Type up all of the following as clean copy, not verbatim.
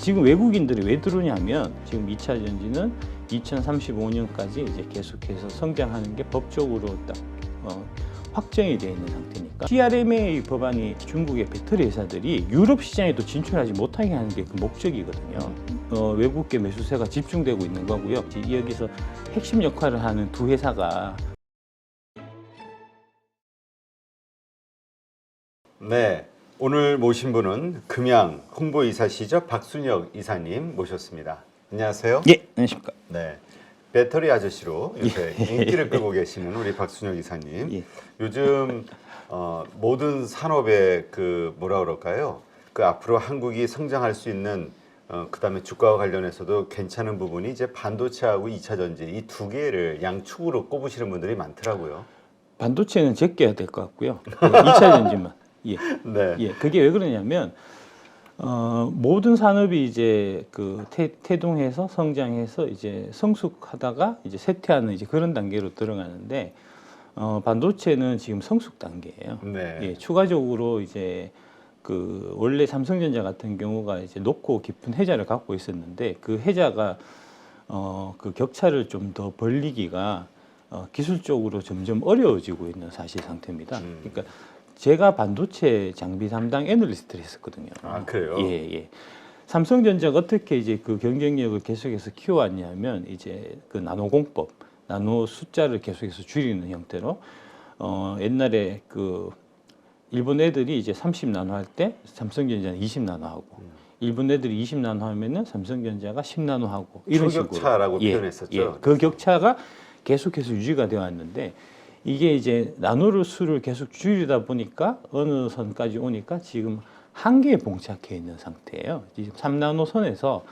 지금 외국인들이 왜 들어오냐면 지금 2차 전지는 2035년까지 이제 계속해서 성장하는 게 법적으로 딱 확정이 되어 있는 상태니까 CRMA 법안이 중국의 배터리 회사들이 유럽 시장에도 진출하지 못하게 하는 게 그 목적이거든요. 외국계 매수세가 집중되고 있는 거고요. 여기서 핵심 역할을 하는 두 회사가 네, 오늘 모신 분은 금양 홍보이사시죠? 박순혁 이사님 모셨습니다. 안녕하세요. 예, 안녕하십니까. 네, 배터리 아저씨로 이렇게 인기를 끌고 계시는 우리 박순혁 이사님. 예. 요즘 모든 산업의 그 뭐라 그럴까요? 그 앞으로 한국이 성장할 수 있는 그다음에 주가와 관련해서도 괜찮은 부분이 이제 반도체하고 2차 전지 이 두 개를 양축으로 꼽으시는 분들이 많더라고요. 반도체는 제껴야 될 것 같고요. 2차 전지만. 예. 네. 예. 그게 왜 그러냐면 모든 산업이 이제 그 태동해서 성장해서 이제 성숙하다가 이제 쇠퇴하는 이제 그런 단계로 들어가는데 반도체는 지금 성숙 단계예요. 네. 예. 추가적으로 이제 그 원래 삼성전자 같은 경우가 이제 높고 깊은 해자를 갖고 있었는데 그 해자가 그 격차를 좀 더 벌리기가 기술적으로 점점 어려워지고 있는 사실 상태입니다. 그러니까 제가 반도체 장비 담당 애널리스트를 했었거든요. 아, 그래요? 예, 예. 삼성전자가 어떻게 이제 그 경쟁력을 계속해서 키워왔냐면 이제 그 나노 공법, 나노 숫자를 계속해서 줄이는 형태로 옛날에 그 일본 애들이 이제 30나노 할 때 삼성전자는 20나노 하고 일본 애들이 20나노 하면은 삼성전자가 10나노 하고 이런 식으로 초격차라고 표현했었죠. 예, 그 격차가 계속해서 유지가 되어 왔는데 이게 이제 나노를 수를 계속 줄이다 보니까 어느 선까지 오니까 지금 한계에 봉착해 있는 상태예요. 지금 3나노 선에서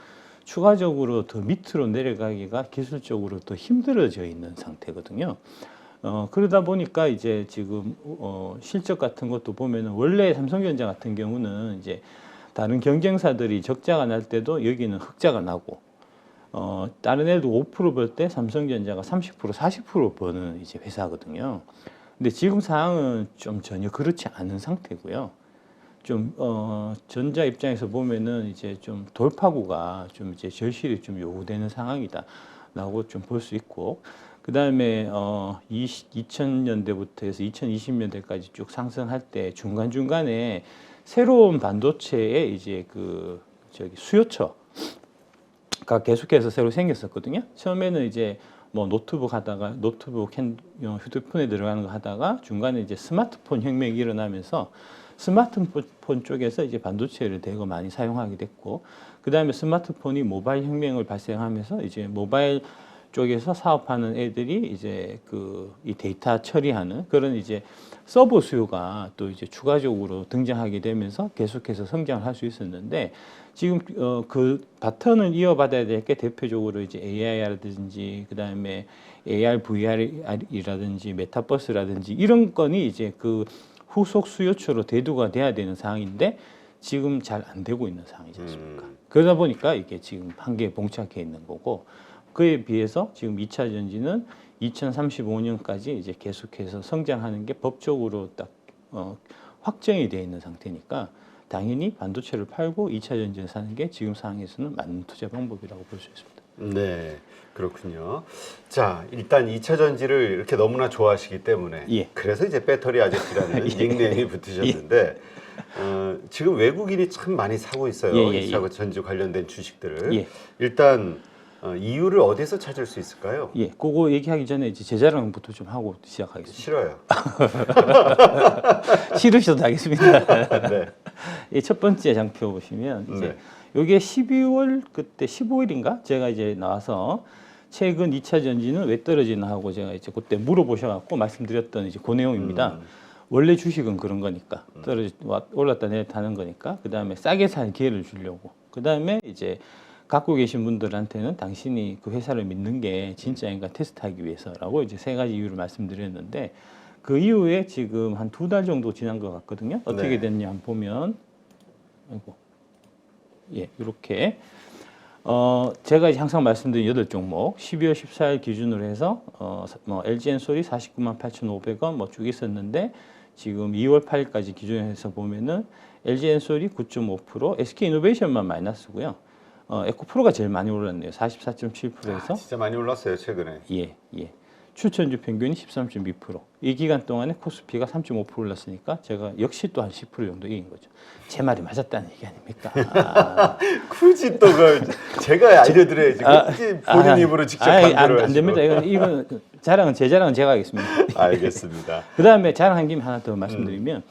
추가적으로 더 밑으로 내려가기가 기술적으로 더 힘들어져 있는 상태거든요. 그러다 보니까 이제 지금 실적 같은 것도 보면은 원래 삼성전자 같은 경우는 이제 다른 경쟁사들이 적자가 날 때도 여기는 흑자가 나고 다른 애도 5%벌 때 삼성전자가 30% 40% 버는 이제 회사거든요. 근데 지금 상황은 좀 전혀 그렇지 않은 상태고요. 좀 전자 입장에서 보면은 이제 좀 돌파구가 좀 이제 절실히 좀 요구되는 상황이다라고 좀 볼 수 있고, 그 다음에 2000년대부터 해서 2020년대까지 쭉 상승할 때 중간 중간에 새로운 반도체의 이제 그 저기 수요처 가 계속해서 새로 생겼었거든요. 처음에는 이제 뭐 노트북 하다가 휴대폰에 들어가는 거 하다가 중간에 이제 스마트폰 혁명이 일어나면서 스마트폰 쪽에서 이제 반도체를 대거 많이 사용하게 됐고, 그 다음에 스마트폰이 모바일 혁명을 발생하면서 이제 모바일 쪽에서 사업하는 애들이 이제 그 이 데이터 처리하는 그런 이제 서버 수요가 또 이제 추가적으로 등장하게 되면서 계속해서 성장을 할 수 있었는데, 지금 그 바턴을 이어받아야 될 게 대표적으로 이제 AI라든지 그 다음에 AR, VR이라든지 메타버스라든지 이런 건이 이제 그 후속 수요처로 대두가 돼야 되는 상황인데 지금 잘 안 되고 있는 상황이지 않습니까? 그러다 보니까 이게 지금 한계에 봉착해 있는 거고, 그에 비해서 지금 2차 전지는 2035년까지 이제 계속해서 성장하는 게 법적으로 딱 확정이 되어 있는 상태니까 당연히 반도체를 팔고 2차 전지를 사는 게 지금 상황에서는 맞는 투자 방법이라고 볼 수 있습니다. 네, 그렇군요. 자, 일단 2차 전지를 이렇게 너무나 좋아하시기 때문에 예. 그래서 이제 배터리 아저씨라는 닉네임이 붙으셨는데 지금 외국인이 참 많이 사고 있어요. 2차 전지 관련된 주식들을. 일단 이유를 어디서 찾을 수 있을까요? 예, 그거 얘기하기 전에 이제 제 자랑부터 좀 하고 시작하겠습니다. 싫어요. 싫으셔도 하겠습니다. 네. 예, 첫 번째 장표 보시면 이제 요게 12월 그때 15일인가 제가 이제 나와서 최근 2차 전지는 왜 떨어지나 하고 제가 이제 그때 물어보셔갖고 말씀드렸던 이제 그 내용입니다. 원래 주식은 그런 거니까 올랐다 내렸다 하는 거니까 그 다음에 싸게 살 기회를 주려고, 그 다음에 이제 갖고 계신 분들한테는 당신이 그 회사를 믿는 게 진짜인가 테스트하기 위해서라고 이제 세 가지 이유를 말씀드렸는데, 그 이후에 지금 한 2달 정도 지난 것 같거든요. 어떻게 됐냐 한번 보면, 예, 이렇게 제가 이제 항상 말씀드린 8종목 12월 14일 기준으로 해서 뭐 LG엔솔이 49만 8,500원 뭐 쭉 있었는데, 지금 2월 8일까지 기준해서 보면은 LG엔솔이 9.5%, SK이노베이션만 마이너스고요. 에코프로가 제일 많이 올랐네요. 44.7%에서 진짜 많이 올랐어요 최근에. 예, 예. 추천주 평균이 13.2%. 이 기간 동안에 코스피가 3.5% 올랐으니까 제가 역시 또 한 10% 정도 이긴 거죠. 제 말이 맞았다는 얘기 아닙니까? 굳이 또 제가 알려드려야지. 굳이 본인 입으로 직접 강조를 안 됩니다. 이건 자랑은 제 자랑은 제가 하겠습니다. 알겠습니다. 그다음에 자랑한 김에 하나 더 말씀드리면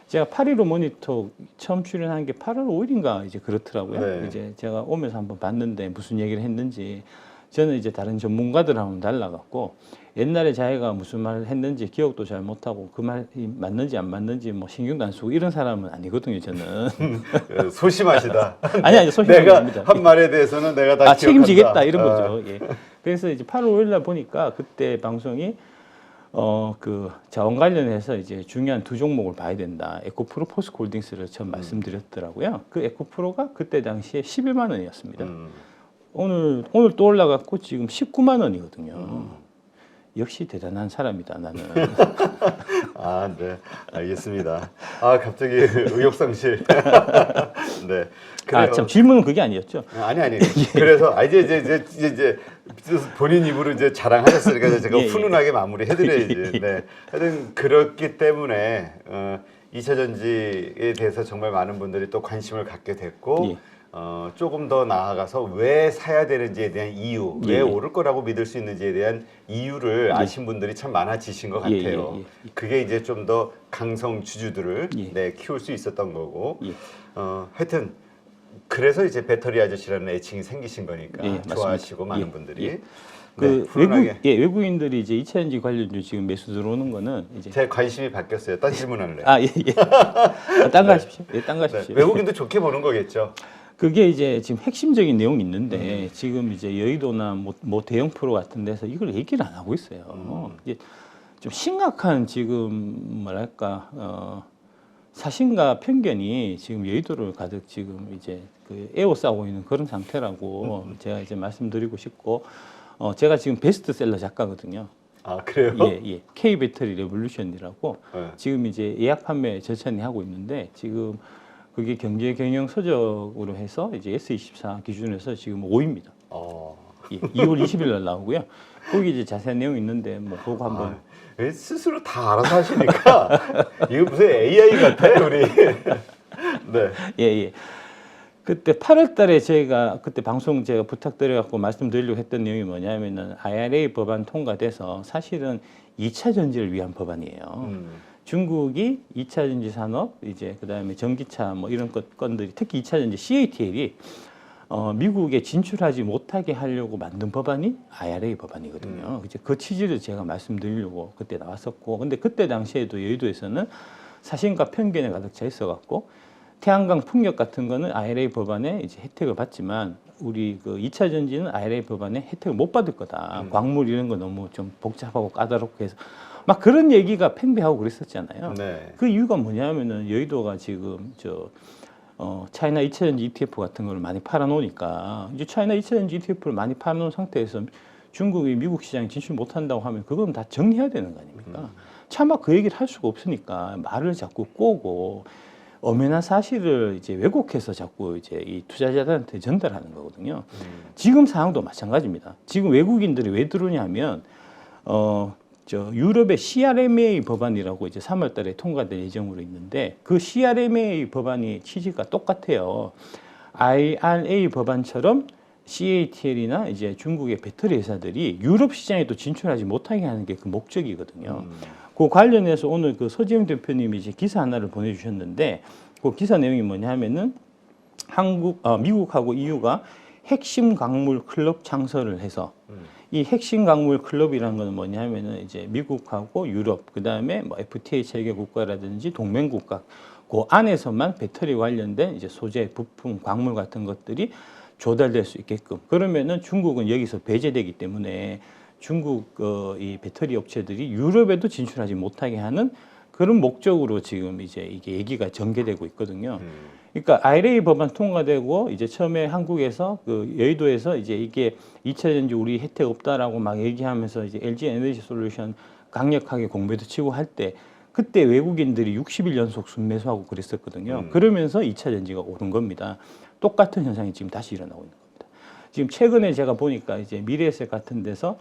제가 8.15 모니터 처음 출연한 게 8월 5일인가 이제 그렇더라고요. 네. 이제 제가 오면서 한번 봤는데 무슨 얘기를 했는지 저는 이제 다른 전문가들하고는 달라갖고 옛날에 자기가 무슨 말을 했는지 기억도 잘 못하고 그 말이 맞는지 안 맞는지 뭐 신경도 안 쓰고 이런 사람은 아니거든요. 저는 소심하시다. 아니 소심한 게 내가 아닙니다. 한 말에 대해서는 내가 다 기억한다. 책임지겠다 이런 거죠. 예. 그래서 이제 8월 5일 날 보니까 그때 방송이 그 자원 관련해서 이제 중요한 두 종목을 봐야 된다. 에코프로 포스코홀딩스를 처음 말씀드렸더라고요. 그 에코프로가 그때 당시에 11만 원이었습니다. 오늘 또 올라갔고 지금 19만 원이거든요. 역시 대단한 사람이다 나는. 아, 네, 알겠습니다. 아, 갑자기 의욕상실. 네. 그래요. 참 질문은 그게 아니었죠. 아니. 그래서 이제 본인 입으로 이제 자랑하셨으니까 제가 예, 예. 훈훈하게 마무리해드려야지. 네. 하여튼 그렇기 때문에 2차 전지에 대해서 정말 많은 분들이 또 관심을 갖게 됐고. 예. 조금 더 나아가서 왜 사야 되는지에 대한 이유, 왜 예. 오를 거라고 믿을 수 있는지에 대한 이유를 아신 분들이 참 많아지신 것 같아요. 예. 그게 이제 좀 더 강성 주주들을 예. 네, 키울 수 있었던 거고. 예. 하여튼 그래서 이제 배터리 아저씨라는 애칭이 생기신 거니까 예, 좋아하시고 맞습니다. 많은 예. 분들이. 예. 네, 훈훈하게. 외국인들이 이제 2차 전지 관련주 지금 매수 들어오는 거는 이제 제 관심이 바뀌었어요. 딴 질문할래요. 예. 딴 거 하십시오. 예, 딴 거 네, 하십시오. 외국인도 좋게 보는 거겠죠. 그게 이제 지금 핵심적인 내용이 있는데 지금 이제 여의도나 뭐 대형 프로 같은 데서 이걸 얘기를 안 하고 있어요. 이제 좀 심각한 지금 뭐랄까 사심과 편견이 지금 여의도를 가득 지금 이제 그 에워싸고 있는 그런 상태라고 제가 이제 말씀드리고 싶고 제가 지금 베스트셀러 작가거든요. 아, 그래요? 예. K 배터리 레볼루션이라고 네. 지금 이제 예약 판매 절찬히 하고 있는데 지금 그게 경제 경영 서적으로 해서 이제 S24 기준에서 지금 5위입니다. 예, 2월 20일 날 나오고요. 거기 이제 자세한 내용이 있는데 뭐 그거 한번 스스로 다 알아서 하시니까 이거 무슨 AI 같아 우리. 네. 예. 그때 8월 달에 저희가 그때 방송 제가 부탁드려 갖고 말씀드리려고 했던 내용이 뭐냐면은 IRA 법안 통과돼서 사실은 2차 전지를 위한 법안이에요. 중국이 2차 전지 산업 이제 그다음에 전기차 뭐 이런 건들이 특히 2차 전지 CATL이 미국에 진출하지 못하게 하려고 만든 법안이 IRA 법안이거든요. 이제 그 취지를 제가 말씀드리려고 그때 나왔었고, 근데 그때 당시에도 여의도에서는 사심과 편견에 가득 차 있어갖고 태양광 풍력 같은 거는 IRA 법안에 이제 혜택을 받지만 우리 그 2차 전지는 IRA 법안에 혜택을 못 받을 거다. 광물 이런 거 너무 좀 복잡하고 까다롭고 해서 막 그런 얘기가 팽배하고 그랬었잖아요. 네. 그 이유가 뭐냐면은 여의도가 지금 차이나 2차 전지 ETF 같은 걸 많이 팔아놓으니까 이제 차이나 2차 전지 ETF를 많이 팔아놓은 상태에서 중국이 미국 시장에 진출 못한다고 하면 그건 다 정리해야 되는 거 아닙니까? 차마 그 얘기를 할 수가 없으니까 말을 자꾸 꼬고 엄연한 사실을 이제 왜곡해서 자꾸 이제 이 투자자들한테 전달하는 거거든요. 지금 상황도 마찬가지입니다. 지금 외국인들이 왜 들어오냐면 유럽의 CRMA 법안이라고 이제 3월 달에 통과될 예정으로 있는데 그 CRMA 법안이 취지가 똑같아요. IRA 법안처럼 CATL이나 이제 중국의 배터리 회사들이 유럽 시장에 또 진출하지 못하게 하는 게 그 목적이거든요. 그 관련해서 오늘 그 서지영 대표님이 이제 기사 하나를 보내주셨는데 그 기사 내용이 뭐냐면은 미국하고 EU가 핵심 광물 클럽 창설을 해서 이 핵심 광물 클럽이라는 건 뭐냐면은 이제 미국하고 유럽 그다음에 뭐 FTA 체계 국가라든지 동맹 국가 그 안에서만 배터리 관련된 이제 소재, 부품, 광물 같은 것들이 조달될 수 있게끔 그러면은 중국은 여기서 배제되기 때문에 중국 이 배터리 업체들이 유럽에도 진출하지 못하게 하는 그런 목적으로 지금 이제 이게 얘기가 전개되고 있거든요. 그러니까 IRA 법안 통과되고 이제 처음에 한국에서 그 여의도에서 이제 이게 2차 전지 우리 혜택 없다라고 막 얘기하면서 이제 LG 에너지 솔루션 강력하게 공매도 치고 할 때 그때 외국인들이 60일 연속 순매수하고 그랬었거든요. 그러면서 2차 전지가 오른 겁니다. 똑같은 현상이 지금 다시 일어나고 있는 겁니다. 지금 최근에 제가 보니까 이제 미래에셋 같은 데서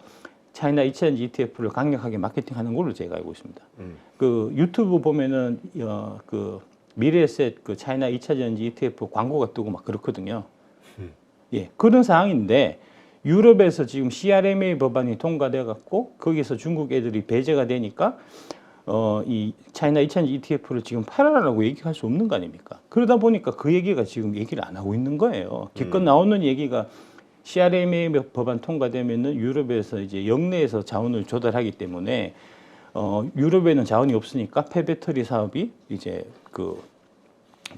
차이나 2차전지 ETF를 강력하게 마케팅하는 걸로 제가 알고 있습니다. 그 유튜브 보면은 그 미래에셋 그 차이나 2차전지 ETF 광고가 뜨고 막 그렇거든요. 예, 그런 상황인데 유럽에서 지금 CRMA 법안이 통과돼 갖고 거기서 중국 애들이 배제가 되니까 이 차이나 2차전지 ETF를 지금 팔아라라고 얘기할 수 없는 거 아닙니까? 그러다 보니까 그 얘기가 지금 얘기를 안 하고 있는 거예요. 기껏 나오는 얘기가 CRMA 법안 통과되면은 유럽에서 이제 역내에서 자원을 조달하기 때문에 유럽에는 자원이 없으니까 폐배터리 사업이 이제 그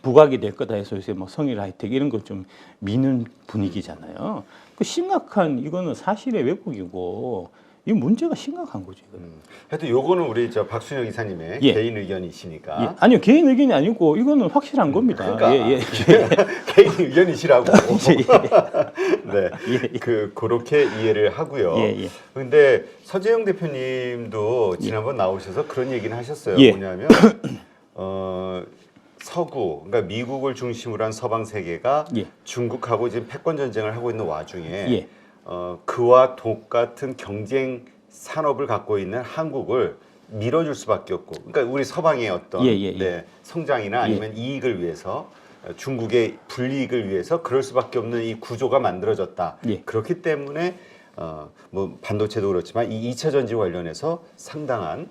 부각이 될 거다 해서 요새 뭐 성일 하이텍 이런 거 좀 미는 분위기잖아요. 그 심각한 이거는 사실의 왜곡이고 이 문제가 심각한 거죠. 이거는. 하여튼 요거는 우리 저 박순영 이사님의 예. 개인 의견이시니까. 예. 아니요 개인 의견이 아니고 이거는 확실한 겁니다. 그러니까 예, 예. 개인 의견이시라고. 예, 네, 예. 그렇게 이해를 하고요. 예, 예. 근데 서재영 대표님도 지난번 나오셔서 그런 얘기는 하셨어요. 예. 뭐냐면 서구, 그러니까 미국을 중심으로 한 서방 세계가 예. 중국하고 지금 패권 전쟁을 하고 있는 와중에 예. 그와 똑같은 경쟁 산업을 갖고 있는 한국을 밀어줄 수밖에 없고, 그러니까 우리 서방의 어떤 네, 성장이나 아니면 이익을 위해서 중국의 불이익을 위해서 그럴 수밖에 없는 이 구조가 만들어졌다. 예. 그렇기 때문에 뭐 반도체도 그렇지만 이 2차 전지 관련해서 상당한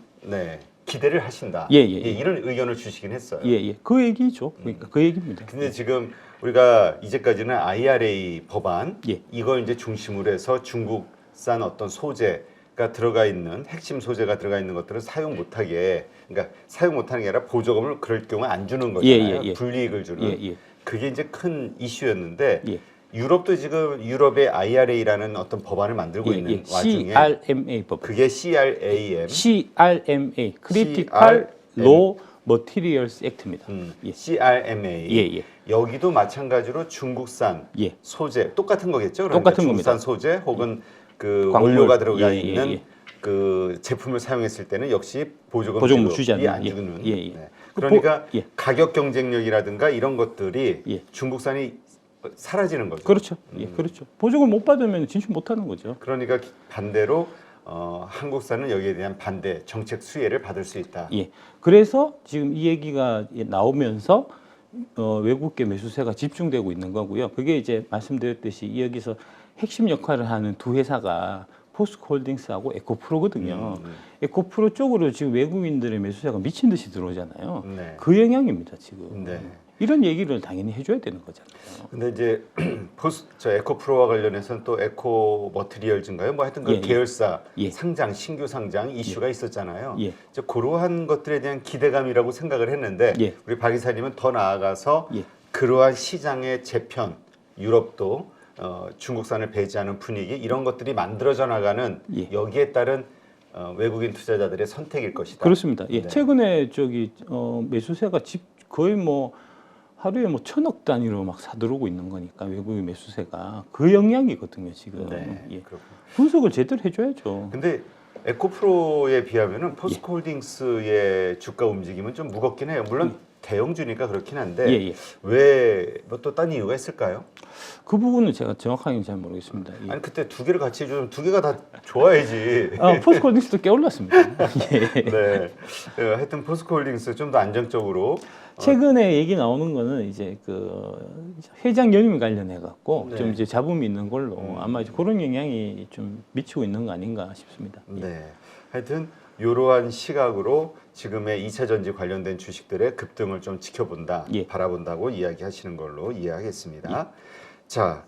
기대를 하신다. 이런 의견을 주시긴 했어요. 예, 예. 그 얘기죠. 그러니까 그 얘기입니다. 근데 지금 우리가 이제까지는 IRA 법안 예. 이걸 이제 중심으로 해서 중국산 어떤 소재가 들어가 있는 핵심 소재가 들어가 있는 것들을 사용 못하게, 그러니까 사용 못하는 게 아니라 보조금을 그럴 경우에 안 주는 거잖아요. 불이익을 주는. 그게 이제 큰 이슈였는데 유럽도 지금 유럽의 IRA라는 어떤 법안을 만들고 있는 와중에 CRMA 법안. 그게 CRAM, CRMA Critical Raw Materials Act입니다. CRMA. 여기도 마찬가지로 중국산 소재 똑같은 거겠죠? 그러니까 똑같은 중국산 겁니다. 소재 혹은 그 광물. 원료가 들어가 있는 그 제품을 사용했을 때는 역시 보조금 주지 않는. 안 주는. 네. 그러니까 가격 경쟁력이라든가 이런 것들이 중국산이 사라지는 거죠. 그렇죠. 그렇죠. 보조금 못 받으면 진출 못 하는 거죠. 그러니까 반대로 한국산은 여기에 대한 반대 정책 수혜를 받을 수 있다. 그래서 지금 이 얘기가 나오면서 외국계 매수세가 집중되고 있는 거고요. 그게 이제 말씀드렸듯이 여기서 핵심 역할을 하는 두 회사가 포스코홀딩스하고 에코프로거든요. 에코프로 쪽으로 지금 외국인들의 매수세가 미친 듯이 들어오잖아요. 그 영향입니다, 지금. 이런 얘기를 당연히 해줘야 되는 거잖아요. 근데 이제 에코프로와 관련해서는 또 에코 머티리얼즈인가요? 뭐 하여튼 그 계열사 상장, 신규 상장 이슈가 있었잖아요. 이제 그러한 것들에 대한 기대감이라고 생각을 했는데 우리 박 이사님은 더 나아가서 그러한 시장의 재편, 유럽도 중국산을 배제하는 분위기 이런 것들이 만들어져 나가는 여기에 따른 외국인 투자자들의 선택일 것이다. 그렇습니다. 최근에 매수세가 거의 뭐 하루에 뭐 1,000억 단위로 막 사들어오고 있는 거니까 외국인 매수세가 그 영향이거든요 지금. 분석을 제대로 해줘야죠. 근데 에코프로에 비하면은 포스코홀딩스의 주가 움직임은 좀 무겁긴 해요. 물론 대형주니까 그렇긴 한데 왜 뭐 또 딴 이유가 있을까요? 그 부분은 제가 정확하게 잘 모르겠습니다. 아니 그때 두 개를 같이 해주면 두 개가 다 좋아야지. 포스코홀딩스도 꽤 올랐습니다. 하여튼 포스코홀딩스 좀 더 안정적으로. 최근에 얘기 나오는 거는 이제 그 회장 연임 관련해 갖고 좀 이제 잡음이 있는 걸로 아마 이제 그런 영향이 좀 미치고 있는 거 아닌가 싶습니다. 하여튼 이러한 시각으로 지금의 2차 전지 관련된 주식들의 급등을 좀 지켜본다, 바라본다고 이야기하시는 걸로 이해하겠습니다. 자,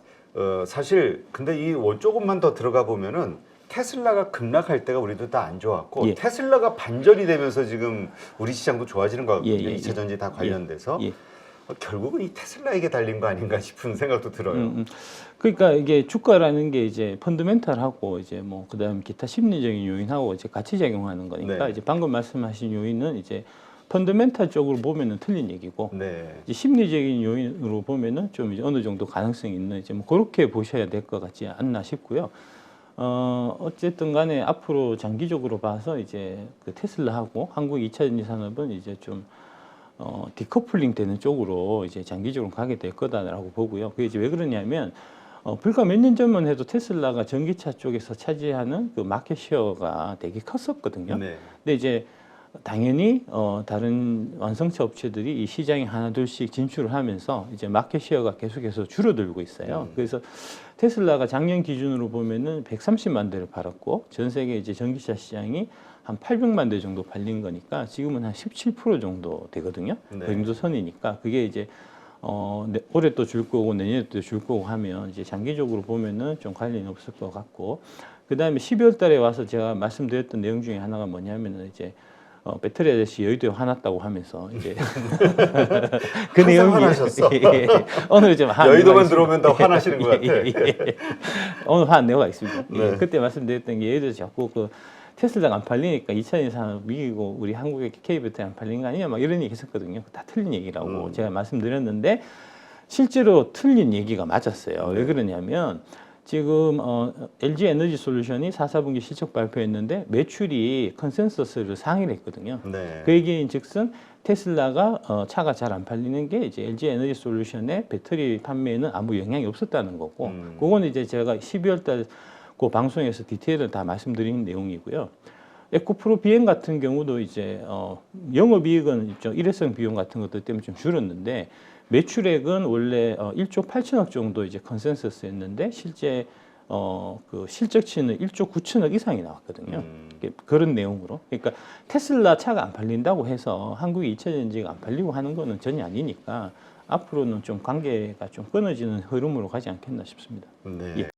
사실 근데 이 조금만 더 들어가 보면은 테슬라가 급락할 때가 우리도 다 안 좋았고 테슬라가 반전이 되면서 지금 우리 시장도 좋아지는 거 같거든요. 2차 전지 다 관련돼서 결국은 이 테슬라에게 달린 거 아닌가 싶은 생각도 들어요. 그러니까 이게 주가라는 게 이제 펀더멘탈하고 이제 뭐 그다음 기타 심리적인 요인하고 이제 같이 작용하는 거니까 이제 방금 말씀하신 요인은 이제 펀더멘탈 쪽으로 보면은 틀린 얘기고 이제 심리적인 요인으로 보면은 좀 이제 어느 정도 가능성이 있는 이제 뭐 그렇게 보셔야 될 것 같지 않나 싶고요. 어쨌든 간에 앞으로 장기적으로 봐서 이제 그 테슬라하고 한국 2차 전지 산업은 이제 좀 디커플링 되는 쪽으로 이제 장기적으로 가게 될 거다라고 보고요. 그게 이제 왜 그러냐면 불과 몇 년 전만 해도 테슬라가 전기차 쪽에서 차지하는 그 마켓 쉐어가 되게 컸었거든요. 네. 근데 이제 당연히 다른 완성차 업체들이 이 시장에 하나둘씩 진출을 하면서 이제 마켓 쉐어가 계속해서 줄어들고 있어요. 그래서 테슬라가 작년 기준으로 보면은 130만 대를 팔았고 전 세계 이제 전기차 시장이 한 800만 대 정도 팔린 거니까 지금은 한 17% 정도 되거든요. 네. 그 정도 선이니까 그게 이제 올해 또 줄 거고 내년에 또 줄 거고 하면 이제 장기적으로 보면은 좀 관련이 없을 것 같고 그 다음에 12월 달에 와서 제가 말씀드렸던 내용 중에 하나가 뭐냐면은 이제 배터리 아저씨 여의도에 화났다고 하면서 이제 그 항상 내용이 화나셨어. 예. 오늘 좀 여의도만 들어오면 다 화나시는 것 같아. 오늘 화 안 내고 가겠습니다. 네. 예. 그때 말씀드렸던 게 여의도에서 자꾸 그 테슬라가 안 팔리니까 2차 이상 미기고 우리 한국의 K 배터리 안 팔린 거 아니냐 막 이런 얘기 했었거든요. 다 틀린 얘기라고 제가 말씀드렸는데 실제로 틀린 얘기가 맞았어요. 왜 그러냐면 지금 LG 에너지 솔루션이 4사분기 실적 발표했는데 매출이 컨센서스를 상회를 했거든요. 네. 그 얘기인즉슨 테슬라가 차가 잘 안 팔리는 게 이제 LG 에너지 솔루션의 배터리 판매에는 아무 영향이 없었다는 거고, 그거는 이제 제가 12월 달 그 방송에서 디테일을 다 말씀드린 내용이고요. 에코프로 비행 같은 경우도 이제 영업이익은 좀 일회성 비용 같은 것들 때문에 좀 줄었는데 매출액은 원래 1조 8천억 정도 이제 컨센서스였는데 실제 그 실적치는 1조 9천억 이상이 나왔거든요. 그런 내용으로. 그러니까 테슬라 차가 안 팔린다고 해서 한국의 2차 전지가 안 팔리고 하는 거는 전혀 아니니까 앞으로는 좀 관계가 좀 끊어지는 흐름으로 가지 않겠나 싶습니다. 네. 예.